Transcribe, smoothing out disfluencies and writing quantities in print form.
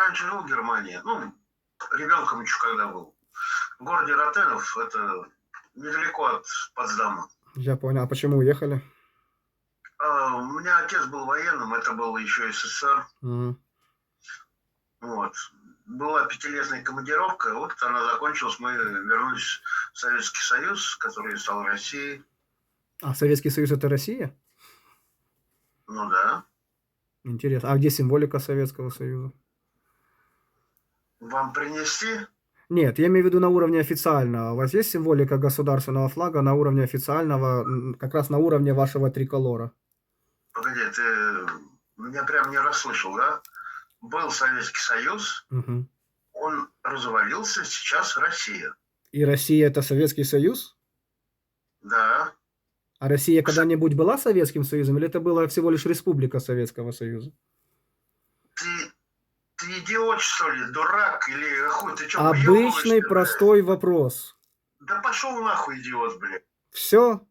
раньше жил в Германии, ну, ребенком еще когда был. В городе Ротенов, это недалеко от Потсдама. Я понял. А почему уехали? У меня отец был военным, это был еще СССР. Мгм. Вот. Была пятилетняя командировка, вот она закончилась, мы вернулись в Советский Союз, который стал Россией. А Советский Союз это Россия? Ну да. Интересно. А где символика Советского Союза? Вам принести? Нет, я имею в виду на уровне официального. У вас есть символика государственного флага на уровне официального, как раз на уровне вашего триколора? Погоди, ты меня прям не расслышал, да? Был Советский Союз, Мгм. он развалился, сейчас Россия. И Россия это Советский Союз? Да. А Россия когда-нибудь была Советским Союзом или это была всего лишь республика Советского Союза? Ты, ты идиот, что ли? Дурак? Или хуй, ты что, Обычный выебываешься, блядь? простой вопрос. Да пошел нахуй, идиот, блядь. Все?